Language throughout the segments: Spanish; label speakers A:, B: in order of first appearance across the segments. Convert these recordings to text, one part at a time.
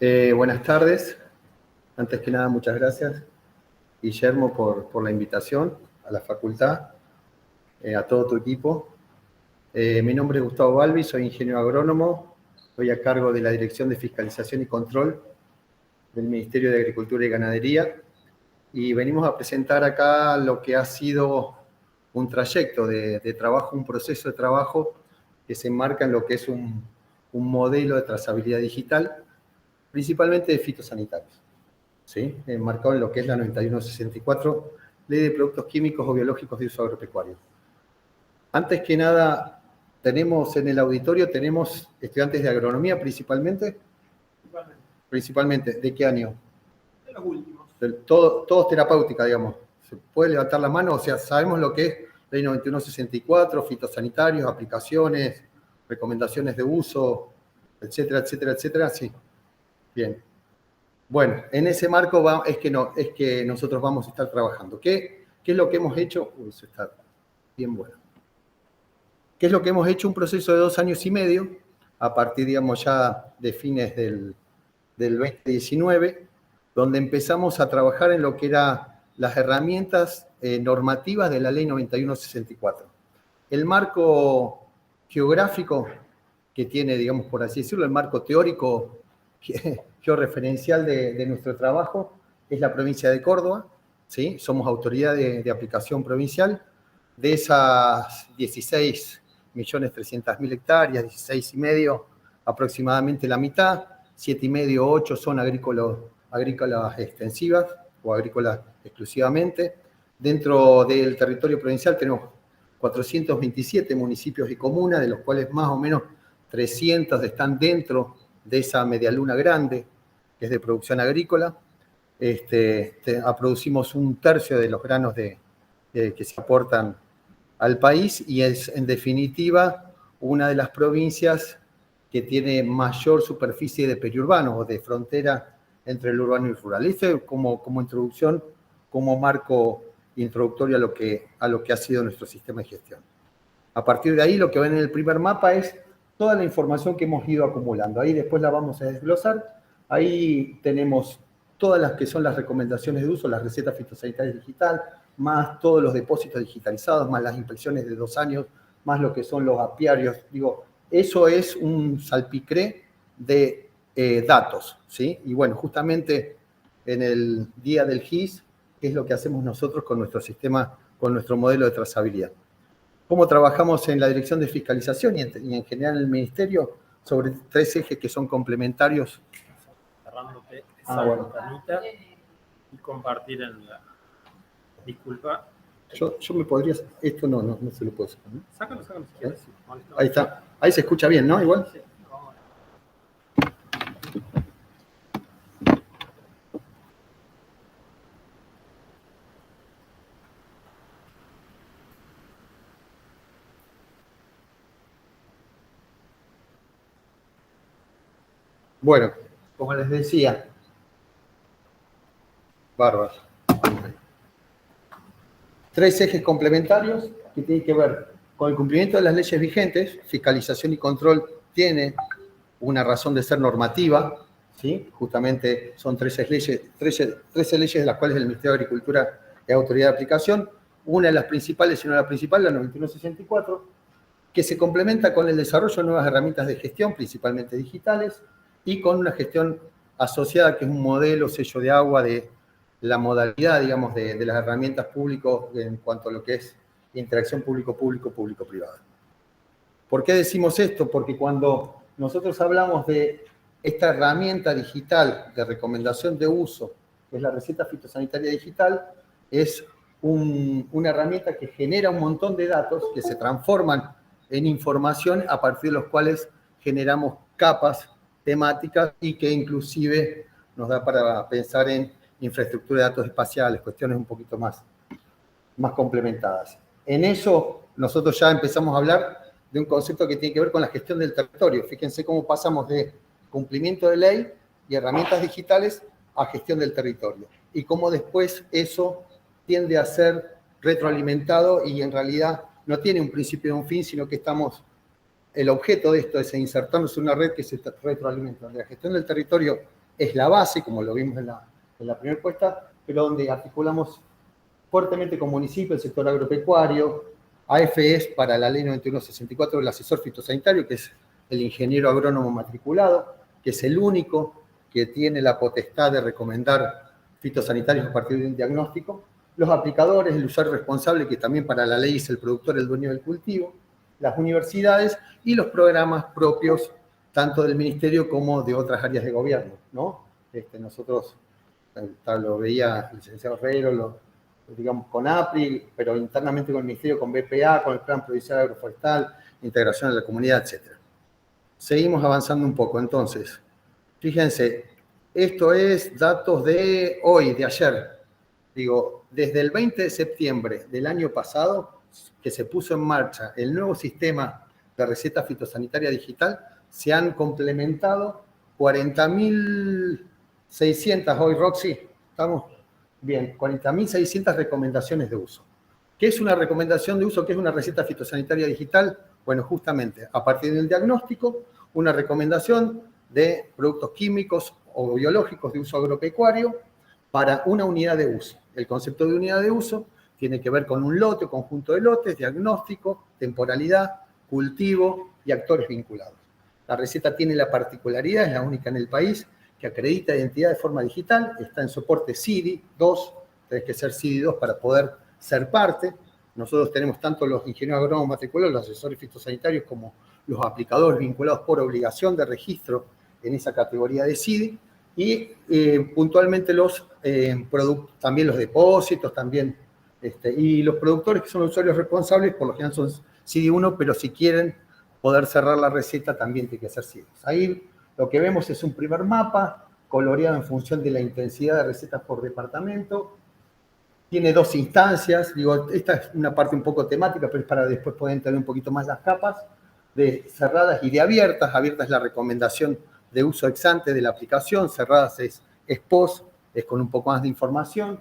A: Buenas tardes. Antes que nada, muchas gracias, Guillermo, por la invitación a la facultad, a todo tu equipo. Mi nombre es Gustavo Balbi, soy ingeniero agrónomo, estoy a cargo de la Dirección de Fiscalización y Control del Ministerio de Agricultura y Ganadería, y venimos a presentar acá lo que ha sido un trayecto de trabajo, un proceso de trabajo que se enmarca en lo que es un modelo de trazabilidad digital, principalmente de fitosanitarios, ¿sí? Enmarcado en lo que es la 9164, Ley de Productos Químicos o Biológicos de Uso Agropecuario. Antes que nada, tenemos en el auditorio, estudiantes de agronomía principalmente. Principalmente, ¿de qué año?
B: De los últimos.
A: Todos terapéutica, digamos. ¿Se puede levantar la mano? O sea, sabemos lo que es Ley 9164, fitosanitarios, aplicaciones, recomendaciones de uso, etcétera, etcétera, etcétera. Sí. Bien. Bueno, en ese marco es que nosotros vamos a estar trabajando. ¿Qué es lo que hemos hecho? Uy, eso está bien bueno. ¿Qué es lo que hemos hecho? Un proceso de 2 años y medio, a partir, digamos, ya de fines del 2019, donde empezamos a trabajar en lo que eran las herramientas normativas de la Ley 9164. El marco geográfico que tiene, digamos, por así decirlo, el marco teórico georreferencial de nuestro trabajo es la provincia de Córdoba, ¿sí? Somos autoridad de aplicación provincial. De esas 16.300.000 hectáreas, 16,5 aproximadamente la mitad, 7,5, 8 son agrícolas extensivas o agrícolas exclusivamente. Dentro del territorio provincial tenemos 427 municipios y comunas, de los cuales más o menos 300 están dentro de esa medialuna grande, que es de producción agrícola. Producimos 1/3 de los granos que se aportan al país y es, en definitiva, una de las provincias que tiene mayor superficie de periurbano o de frontera entre el urbano y el rural. Esto como introducción, como marco introductorio a lo que ha sido nuestro sistema de gestión. A partir de ahí, lo que ven en el primer mapa es toda la información que hemos ido acumulando. Ahí después la vamos a desglosar. Ahí tenemos todas las que son las recomendaciones de uso, las recetas fitosanitarias digital, más todos los depósitos digitalizados, más las inspecciones de 2 años, más lo que son los apiarios. Digo, eso es un salpicré de datos, ¿sí? Y bueno, justamente en el día del GIS, ¿qué es lo que hacemos nosotros con nuestro sistema, con nuestro modelo de trazabilidad? ¿Cómo trabajamos en la Dirección de Fiscalización y en general en el Ministerio? Sobre 3 ejes que son complementarios.
B: Cerrándote esa ventanita y compartir en la... Disculpa.
A: Yo me podría... Esto no se lo puedo sacar, ¿no?
B: Sácalo si quieres.
A: Ahí está. Ahí se escucha bien, ¿no? Igual.
B: Sí.
A: Bueno, como les decía, bárbaro. 3 ejes complementarios que tienen que ver con el cumplimiento de las leyes vigentes. Fiscalización y control tiene una razón de ser normativa, ¿sí? Justamente son 13 leyes de las cuales el Ministerio de Agricultura es autoridad de aplicación. Una de las principales, si no la principal, la 9164, que se complementa con el desarrollo de nuevas herramientas de gestión, principalmente digitales, y con una gestión asociada, que es un modelo sello de agua de la modalidad, digamos, de las herramientas públicas en cuanto a lo que es interacción público-público, público-privada. ¿Por qué decimos esto? Porque cuando nosotros hablamos de esta herramienta digital de recomendación de uso, que es la receta fitosanitaria digital, es una herramienta que genera un montón de datos que se transforman en información a partir de los cuales generamos capas temáticas y que inclusive nos da para pensar en infraestructura de datos espaciales, cuestiones un poquito más complementadas. En eso nosotros ya empezamos a hablar de un concepto que tiene que ver con la gestión del territorio. Fíjense cómo pasamos de cumplimiento de ley y herramientas digitales a gestión del territorio. Y cómo después eso tiende a ser retroalimentado y en realidad no tiene un principio y un fin, sino que el objeto de esto es insertarnos en una red que se retroalimenta. La gestión del territorio es la base, como lo vimos en la primera encuesta, pero donde articulamos fuertemente con municipios, el sector agropecuario, AFES para la ley 9164, el asesor fitosanitario, que es el ingeniero agrónomo matriculado, que es el único que tiene la potestad de recomendar fitosanitarios a partir de un diagnóstico, los aplicadores, el usuario responsable, que también para la ley es el productor, el dueño del cultivo, las universidades y los programas propios, tanto del ministerio como de otras áreas de gobierno, ¿no? Nosotros, lo veía el licenciado Herrero, digamos, con APRI, pero internamente con el Ministerio, con BPA, con el Plan Provincial Agroforestal, integración de la comunidad, etc. Seguimos avanzando un poco. Entonces, fíjense, esto es datos de hoy, de ayer. Digo, desde el 20 de septiembre del año pasado, que se puso en marcha el nuevo sistema de receta fitosanitaria digital, se han complementado 40.600, hoy Roxy, ¿estamos? Bien, 40.600 recomendaciones de uso. ¿Qué es una recomendación de uso? ¿Qué es una receta fitosanitaria digital? Bueno, justamente, a partir del diagnóstico, una recomendación de productos químicos o biológicos de uso agropecuario para una unidad de uso. El concepto de unidad de uso tiene que ver con un lote o conjunto de lotes, diagnóstico, temporalidad, cultivo y actores vinculados. La receta tiene la particularidad, es la única en el país, que acredita identidad de forma digital, está en soporte CIDI 2, tenés que ser CIDI 2 para poder ser parte. Nosotros tenemos tanto los ingenieros agrónomos matriculados, los asesores fitosanitarios, como los aplicadores vinculados por obligación de registro en esa categoría de CIDI, y puntualmente también los depósitos, también, y los productores que son los usuarios responsables, por lo general son CIDI 1, pero si quieren poder cerrar la receta también tiene que ser CIDI 2. Ahí lo que vemos es un primer mapa coloreado en función de la intensidad de recetas por departamento. Tiene dos instancias. Digo, esta es una parte un poco temática, pero es para después poder entender un poquito más las capas de cerradas y de abiertas. Abiertas es la recomendación de uso ex ante de la aplicación. Cerradas es post, es con un poco más de información.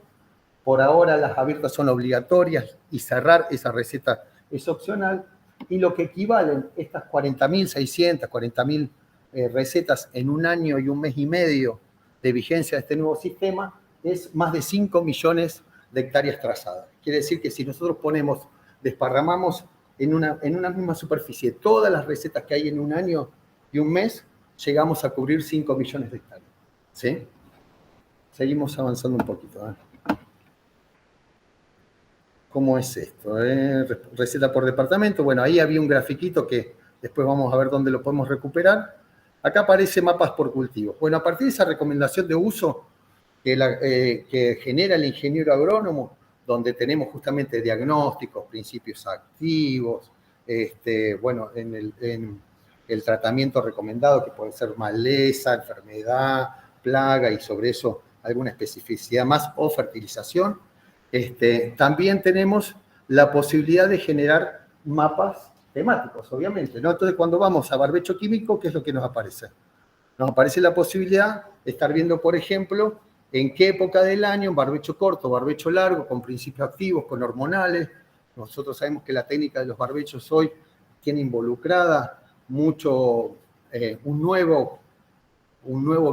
A: Por ahora las abiertas son obligatorias y cerrar esa receta es opcional. Y lo que equivalen estas 40.600, 40.000 recetas en un año y un mes y medio de vigencia de este nuevo sistema es más de 5 millones de hectáreas trazadas. Quiere decir que si nosotros desparramamos en una misma superficie todas las recetas que hay en un año y un mes, llegamos a cubrir 5 millones de hectáreas. ¿Sí? Seguimos avanzando un poquito. ¿Cómo es esto? Receta por departamento. Bueno, ahí había un grafiquito que después vamos a ver dónde lo podemos recuperar. Acá aparece mapas por cultivo. Bueno, a partir de esa recomendación de uso que genera el ingeniero agrónomo, donde tenemos justamente diagnósticos, principios activos, bueno, en el tratamiento recomendado, que puede ser maleza, enfermedad, plaga, y sobre eso alguna especificidad más, o fertilización. También tenemos la posibilidad de generar mapas temáticos, obviamente, ¿no? Entonces, cuando vamos a barbecho químico, ¿qué es lo que nos aparece? Nos aparece la posibilidad de estar viendo, por ejemplo, en qué época del año, barbecho corto, barbecho largo, con principios activos, con hormonales. Nosotros sabemos que la técnica de los barbechos hoy tiene involucrada mucho un nuevo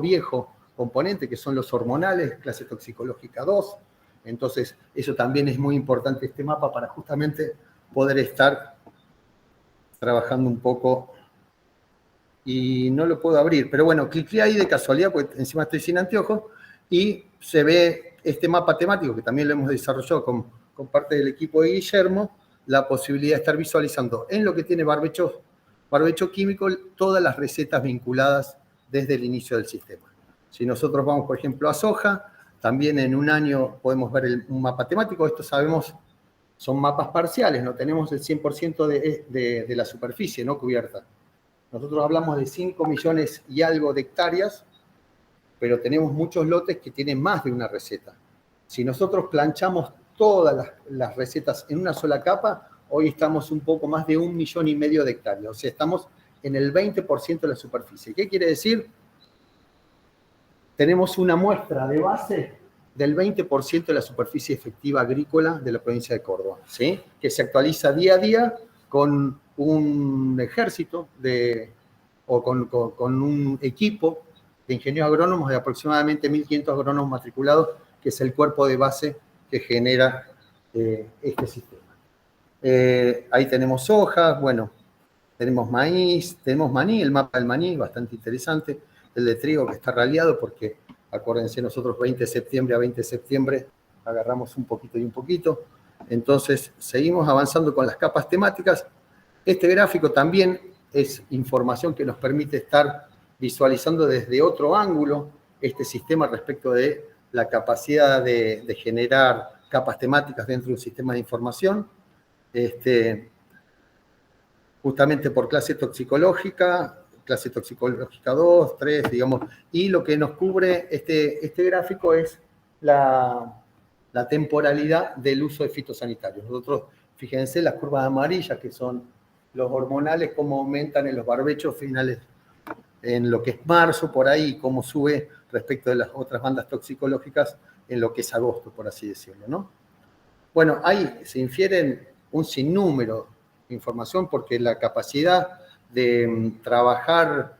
A: viejo componente, que son los hormonales, clase toxicológica 2. Entonces, eso también es muy importante, este mapa, para justamente poder estar trabajando un poco. Y no lo puedo abrir, pero bueno, cliqué ahí de casualidad, porque encima estoy sin anteojos, y se ve este mapa temático, que también lo hemos desarrollado con parte del equipo de Guillermo, la posibilidad de estar visualizando en lo que tiene barbecho químico todas las recetas vinculadas desde el inicio del sistema. Si nosotros vamos, por ejemplo, a soja, también en un año podemos ver un mapa temático. Esto sabemos, son mapas parciales, no tenemos el 100% de la superficie no cubierta. Nosotros hablamos de 5 millones y algo de hectáreas, pero tenemos muchos lotes que tienen más de una receta. Si nosotros planchamos todas las recetas en una sola capa, hoy estamos un poco más de 1,5 millones de hectáreas. O sea, estamos en el 20% de la superficie. ¿Qué quiere decir? Tenemos una muestra de base del 20% de la superficie efectiva agrícola de la provincia de Córdoba, ¿sí? Que se actualiza día a día con un ejército o con un equipo de ingenieros agrónomos, de aproximadamente 1.500 agrónomos matriculados, que es el cuerpo de base que genera este sistema. Ahí tenemos soja, bueno, tenemos maíz, tenemos maní, el mapa del maní, bastante interesante, el de trigo que está raleado porque, acuérdense, nosotros 20 de septiembre a 20 de septiembre agarramos un poquito y un poquito. Entonces, seguimos avanzando con las capas temáticas. Este gráfico también es información que nos permite estar visualizando desde otro ángulo este sistema respecto de la capacidad de generar capas temáticas dentro de un sistema de información. Justamente por clase toxicológica 2, 3, digamos, y lo que nos cubre este gráfico es la temporalidad del uso de fitosanitarios. Nosotros, fíjense, las curvas amarillas, que son los hormonales, cómo aumentan en los barbechos finales, en lo que es marzo, por ahí, cómo sube respecto de las otras bandas toxicológicas en lo que es agosto, por así decirlo, ¿no? Bueno, ahí se infieren un sinnúmero de información porque la capacidad de trabajar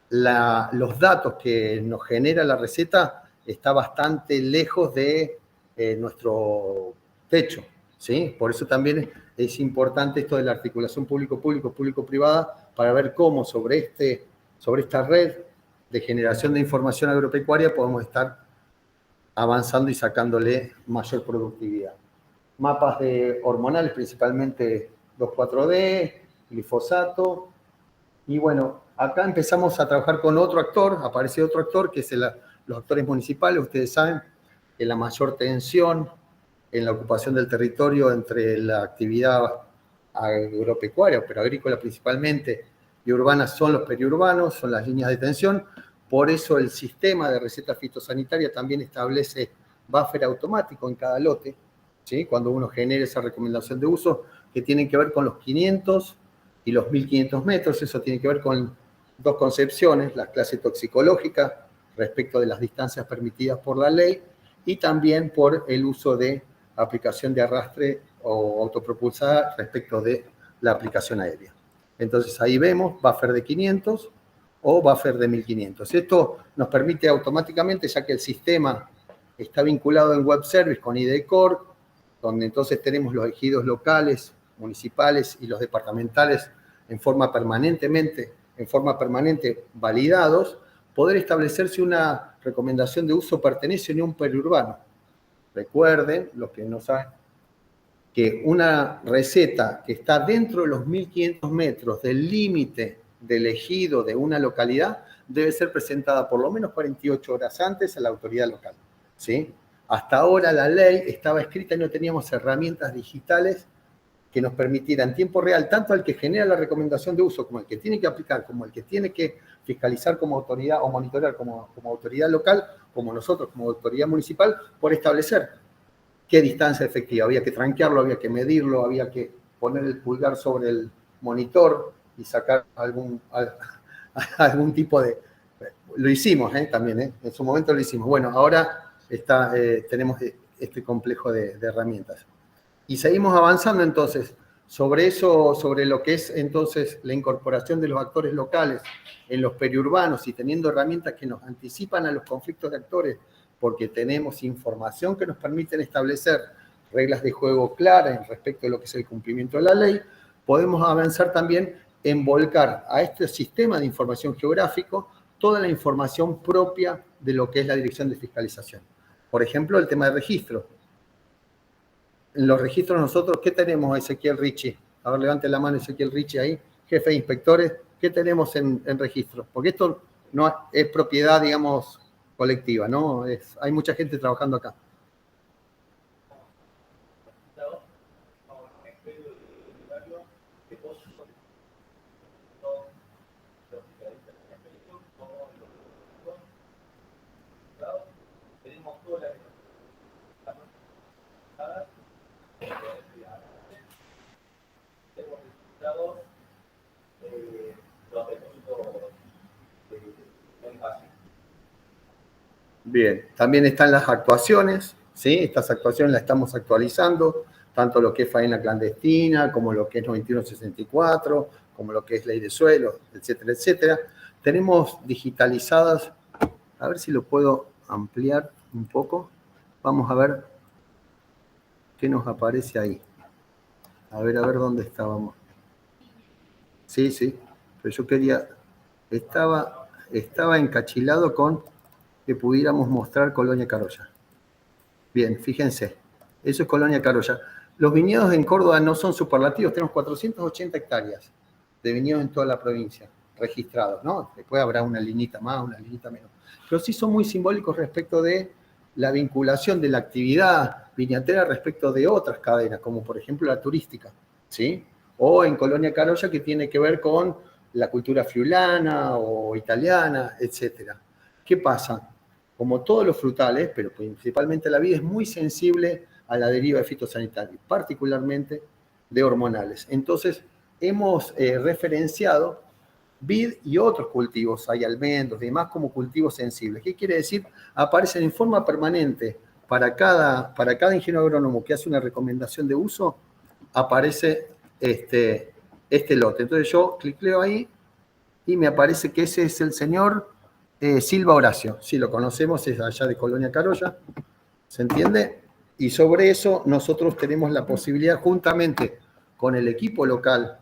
A: los datos que nos genera la receta está bastante lejos de nuestro techo, ¿sí? Por eso también es importante esto de la articulación público-público, público-privada, para ver cómo sobre esta red de generación de información agropecuaria podemos estar avanzando y sacándole mayor productividad. Mapas hormonales, principalmente 2,4-D, glifosato. Y bueno, acá empezamos a trabajar con otro actor, aparece otro actor, que es los actores municipales. Ustedes saben que la mayor tensión en la ocupación del territorio entre la actividad agropecuaria, pero agrícola principalmente, y urbana son los periurbanos, son las líneas de tensión. Por eso el sistema de receta fitosanitaria también establece buffer automático en cada lote, ¿sí? Cuando uno genera esa recomendación de uso, que tienen que ver con los 500 y los 1.500 metros. Eso tiene que ver con dos concepciones: la clase toxicológica respecto de las distancias permitidas por la ley, y también por el uso de aplicación de arrastre o autopropulsada respecto de la aplicación aérea. Entonces ahí vemos buffer de 500 o buffer de 1.500. Esto nos permite automáticamente, ya que el sistema está vinculado en web service con IDECOR, donde entonces tenemos los ejidos locales, municipales y los departamentales en forma permanente validados, poder establecer si una recomendación de uso pertenece o no a un periurbano. Recuerden, los que no saben, que una receta que está dentro de los 1.500 metros del límite del ejido de una localidad debe ser presentada por lo menos 48 horas antes a la autoridad local, ¿sí? Hasta ahora la ley estaba escrita y no teníamos herramientas digitales que nos permitieran en tiempo real, tanto al que genera la recomendación de uso, como el que tiene que aplicar, como el que tiene que fiscalizar como autoridad o monitorear como autoridad local, como nosotros como autoridad municipal, por establecer qué distancia efectiva. Había que tranquearlo, había que medirlo, había que poner el pulgar sobre el monitor y sacar algún tipo de... Lo hicimos también, en su momento lo hicimos. Bueno, ahora tenemos este complejo de herramientas. Y seguimos avanzando entonces sobre eso, sobre lo que es entonces la incorporación de los actores locales en los periurbanos, y teniendo herramientas que nos anticipan a los conflictos de actores, porque tenemos información que nos permiten establecer reglas de juego claras respecto de lo que es el cumplimiento de la ley. Podemos avanzar también en volcar a este sistema de información geográfico toda la información propia de lo que es la dirección de fiscalización. Por ejemplo, el tema de registro. En los registros nosotros, ¿qué tenemos, Ezequiel Richie? A ver, levante la mano Ezequiel Richie ahí, jefe de inspectores. ¿Qué tenemos en registro? Porque esto no es propiedad, digamos, colectiva, ¿no? Hay mucha gente trabajando acá. Bien, también están las actuaciones, ¿sí? Estas actuaciones las estamos actualizando, tanto lo que es faena clandestina, como lo que es 9164, como lo que es ley de suelo, etcétera, etcétera. Tenemos digitalizadas A ver si lo puedo ampliar un poco. Vamos a ver qué nos aparece ahí. A ver dónde estábamos. Sí, pero yo quería... Estaba encachilado con que pudiéramos mostrar Colonia Carolla. Bien, fíjense, eso es Colonia Carolla. Los viñedos en Córdoba no son superlativos, tenemos 480 hectáreas de viñedos en toda la provincia, registrados, ¿no? Después habrá una linita más, una linita menos. Pero sí son muy simbólicos respecto de la vinculación de la actividad viñatera respecto de otras cadenas, como por ejemplo la turística, ¿sí? O en Colonia Carolla, que tiene que ver con la cultura friulana o italiana, etc. ¿Qué pasa? Como todos los frutales, pero principalmente la vid, es muy sensible a la deriva de fitosanitarios, particularmente de hormonales. Entonces, hemos referenciado vid y otros cultivos, hay almendros y demás, como cultivos sensibles. ¿Qué quiere decir? Aparecen en forma permanente para cada ingeniero agrónomo que hace una recomendación de uso, aparece este lote. Entonces yo clicleo ahí y me aparece que ese es el señor Silva Horacio. Sí, lo conocemos, es allá de Colonia Carolla, ¿se entiende? Y sobre eso nosotros tenemos la posibilidad, juntamente con el equipo local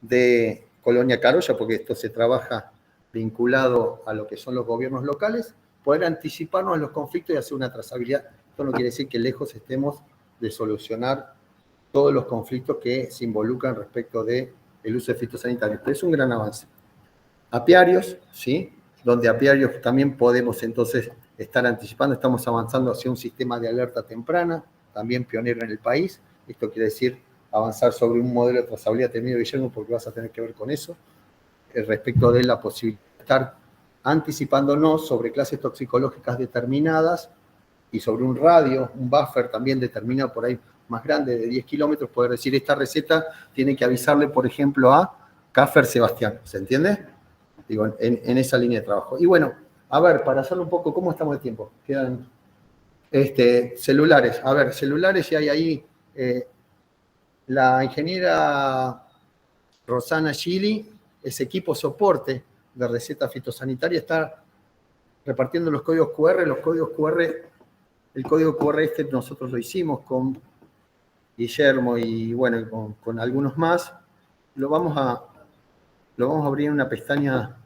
A: de Colonia Carolla, porque esto se trabaja vinculado a lo que son los gobiernos locales, poder anticiparnos a los conflictos y hacer una trazabilidad. Esto no quiere decir que lejos estemos de solucionar todos los conflictos que se involucran respecto del uso de fitosanitarios, pero es un gran avance. Apiarios, ¿sí? Donde apiarios también podemos entonces estar anticipando, estamos avanzando hacia un sistema de alerta temprana, también pionero en el país. Esto quiere decir avanzar sobre un modelo de trazabilidad temido, Guillermo, porque vas a tener que ver con eso, respecto de la posibilidad de estar anticipándonos sobre clases toxicológicas determinadas y sobre un radio, un buffer también determinado por ahí más grande de 10 kilómetros, poder decir, esta receta tiene que avisarle, por ejemplo, a Caffer Sebastián, ¿se entiende? Digo, en esa línea de trabajo. Y bueno, a ver, para hacerlo un poco, ¿cómo estamos de tiempo? Quedan celulares. A ver, celulares, y hay ahí la ingeniera Rosana Gili, ese equipo soporte de receta fitosanitaria, está repartiendo los códigos QR. Los códigos QR, el código QR nosotros lo hicimos con Guillermo y bueno, con algunos más. Lo vamos a abrir en una pestaña.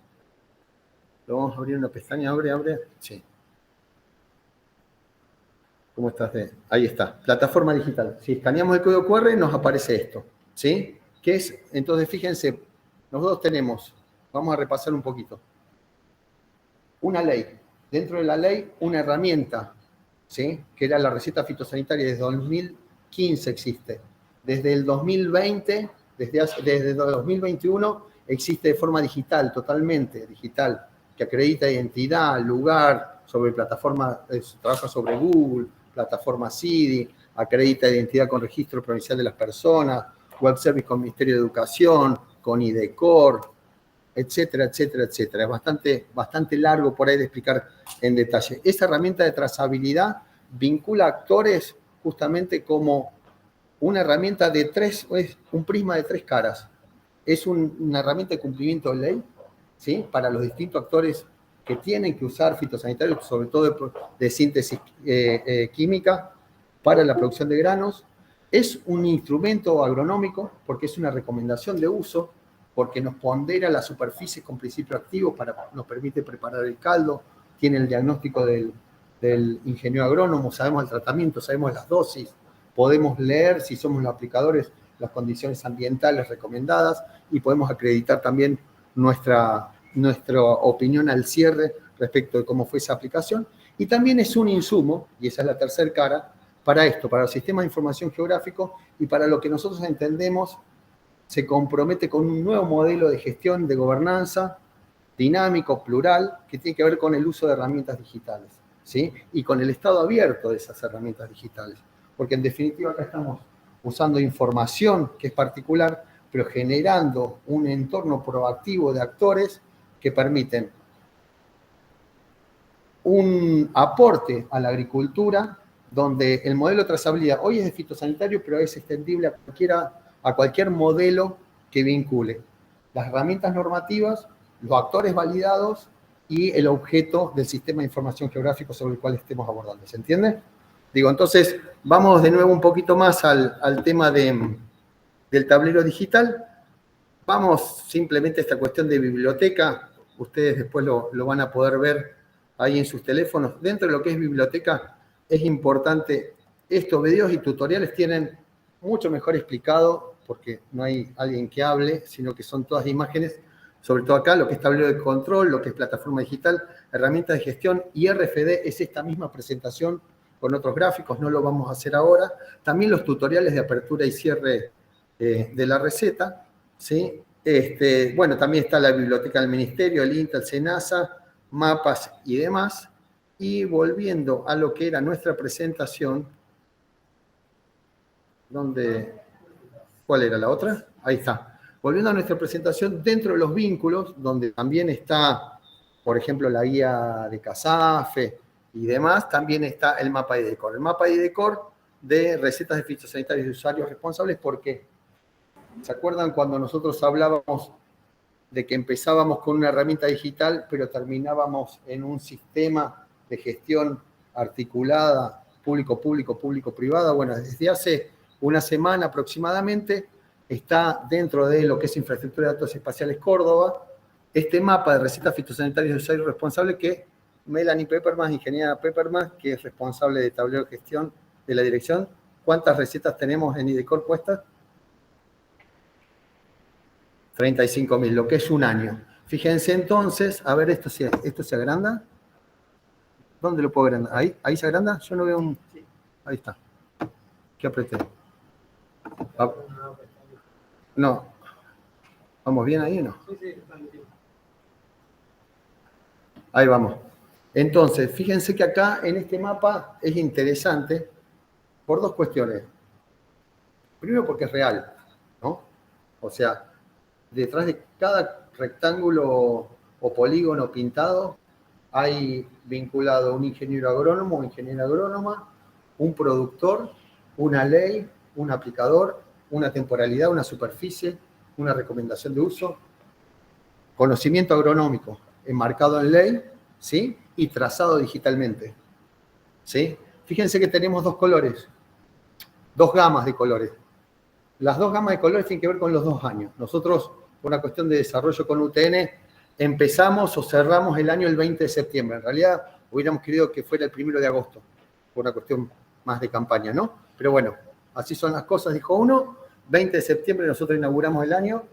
A: Lo vamos a abrir una pestaña, abre. Sí. ¿Cómo estás? Ahí está, plataforma digital. Si escaneamos el código QR, nos aparece esto, ¿sí? ¿Qué es? Entonces, fíjense, nosotros tenemos, vamos a repasar un poquito, una ley. Dentro de la ley, una herramienta, ¿sí? Que era la receta fitosanitaria, desde 2015 existe. Desde el 2020, desde 2021, existe de forma digital, totalmente digital, que acredita identidad, lugar, sobre plataforma, trabaja sobre Google, plataforma CIDI, acredita identidad con registro provincial de las personas, web service con Ministerio de Educación, con IDECOR, etcétera, etcétera, etcétera. Es bastante largo por ahí de explicar en detalle. Esa herramienta de trazabilidad vincula actores justamente como una herramienta de es un prisma de tres caras. Es una herramienta de cumplimiento de ley, ¿sí? Para los distintos actores que tienen que usar fitosanitarios, sobre todo de síntesis química, para la producción de granos. Es un instrumento agronómico porque es una recomendación de uso, porque nos pondera las superficies con principio activo, nos permite preparar el caldo, tiene el diagnóstico del ingeniero agrónomo, sabemos el tratamiento, sabemos las dosis, podemos leer, si somos los aplicadores, las condiciones ambientales recomendadas y podemos acreditar también nuestra opinión al cierre respecto de cómo fue esa aplicación. Y también es un insumo, y esa es la tercera cara, para esto, para el sistema de información geográfico y para lo que nosotros entendemos se compromete con un nuevo modelo de gestión, de gobernanza, dinámico, plural, que tiene que ver con el uso de herramientas digitales, ¿sí? Y con el estado abierto de esas herramientas digitales. Porque en definitiva acá estamos usando información que es particular, pero generando un entorno proactivo de actores que permiten un aporte a la agricultura, donde el modelo de trazabilidad hoy es de fitosanitario, pero es extendible a cualquier modelo que vincule las herramientas normativas, los actores validados y el objeto del sistema de información geográfico sobre el cual estemos abordando. ¿Se entiende? Digo, entonces, vamos de nuevo un poquito más al tema del tablero digital. Vamos simplemente a esta cuestión de biblioteca. Ustedes después lo van a poder ver ahí en sus teléfonos. Dentro de lo que es biblioteca, es importante, estos videos y tutoriales tienen mucho mejor explicado, porque no hay alguien que hable, sino que son todas imágenes, sobre todo acá, lo que es tablero de control, lo que es plataforma digital, herramientas de gestión, y RFD es esta misma presentación con otros gráficos, no lo vamos a hacer ahora. También los tutoriales de apertura y cierre de la receta, ¿sí? Bueno, también está la biblioteca del Ministerio, el INTA, el SENASA, mapas y demás. Y volviendo a lo que era nuestra presentación, ¿cuál era la otra? Ahí está. Volviendo a nuestra presentación, dentro de los vínculos, donde también está, por ejemplo, la guía de CASAFE y demás, también está el mapa IDECOR. El mapa IDECOR de recetas de fitosanitarios de usuarios responsables, porque ¿se acuerdan cuando nosotros hablábamos de que empezábamos con una herramienta digital, pero terminábamos en un sistema de gestión articulada, público-público, público-privada? Bueno, desde hace una semana aproximadamente está dentro de lo que es Infraestructura de Datos Espaciales Córdoba, este mapa de recetas fitosanitarias de usuario responsable que Melanie Peppermas, ingeniera Peppermas, que es responsable de tablero de gestión de la dirección. ¿Cuántas recetas tenemos en IDECOR puestas? 35.000, lo que es un año. Fíjense entonces, a ver, ¿esto se agranda? ¿Dónde lo puedo agrandar? ¿Ahí se agranda? Yo no veo un... Ahí está. ¿Qué apreté? No. ¿Vamos bien ahí o no? Sí, ahí vamos. Entonces, fíjense que acá en este mapa es interesante por dos cuestiones. Primero porque es real, ¿no? O sea, detrás de cada rectángulo o polígono pintado hay vinculado un ingeniero agrónomo o ingeniera agrónoma, un productor, una ley, un aplicador, una temporalidad, una superficie, una recomendación de uso, conocimiento agronómico enmarcado en ley, ¿sí? Y trazado digitalmente, ¿sí? Fíjense que tenemos dos colores, dos gamas de colores. Las dos gamas de colores tienen que ver con los 2 años. Nosotros, por una cuestión de desarrollo con UTN, empezamos o cerramos el año el 20 de septiembre. En realidad, hubiéramos querido que fuera el 1 de agosto, por una cuestión más de campaña, ¿no? Pero bueno, así son las cosas, dijo uno. 20 de septiembre nosotros inauguramos el año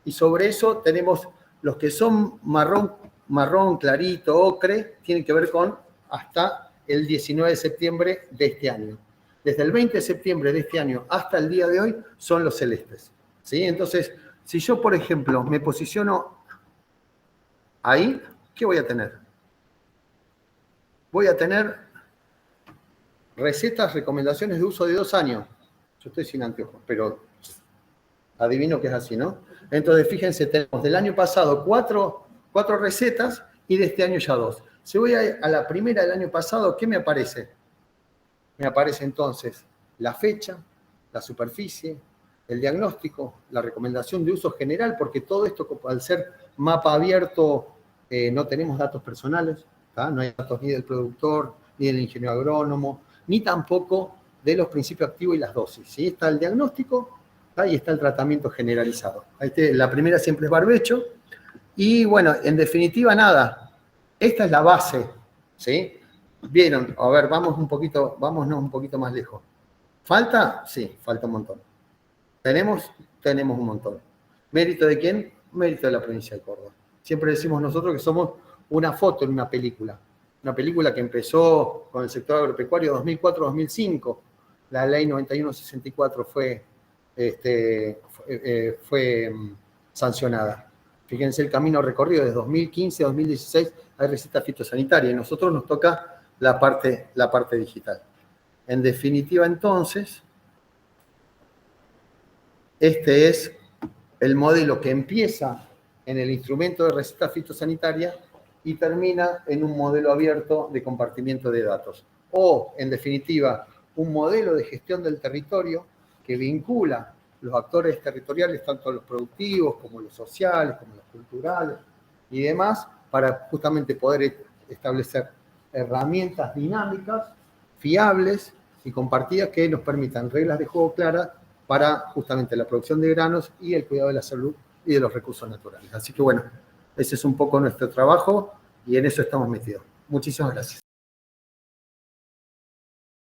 A: y sobre eso tenemos los que son marrón clarito, ocre, tienen que ver con hasta el 19 de septiembre de este año. Desde el 20 de septiembre de este año hasta el día de hoy son los celestes, ¿sí? Entonces, si yo, por ejemplo, me posiciono ahí, ¿qué voy a tener? Voy a tener recetas, recomendaciones de uso de 2 años. Yo estoy sin anteojos, pero adivino que es así, ¿no? Entonces, fíjense, tenemos del año pasado 4 recetas y de este año ya 2. Si voy a la primera del año pasado, ¿qué me aparece? Me aparece entonces la fecha, la superficie, el diagnóstico, la recomendación de uso general, porque todo esto, al ser mapa abierto, no tenemos datos personales, ¿tá? No hay datos ni del productor, ni del ingeniero agrónomo, ni tampoco de los principios activos y las dosis, ¿sí? Está el diagnóstico, ¿tá? Y está el tratamiento generalizado. La primera siempre es barbecho, y bueno, en definitiva, nada, esta es la base, ¿sí? ¿Vieron? A ver, vámonos un poquito más lejos. ¿Falta? Sí, falta un montón. ¿Tenemos? Tenemos un montón. ¿Mérito de quién? Mérito de la provincia de Córdoba. Siempre decimos nosotros que somos una foto en una película. Una película que empezó con el sector agropecuario 2004-2005. La ley 9164 fue sancionada. Fíjense el camino recorrido desde 2015 a 2016 hay receta fitosanitaria y a nosotros nos toca la parte digital. En definitiva, entonces, este es el modelo que empieza en el instrumento de receta fitosanitaria y termina en un modelo abierto de compartimiento de datos. O, en definitiva, un modelo de gestión del territorio que vincula los actores territoriales, tanto los productivos como los sociales, como los culturales y demás, para justamente poder establecer herramientas dinámicas, fiables y compartidas que nos permitan reglas de juego claras para justamente la producción de granos y el cuidado de la salud y de los recursos naturales. Así que bueno, ese es un poco nuestro trabajo y en eso estamos metidos. Muchísimas gracias.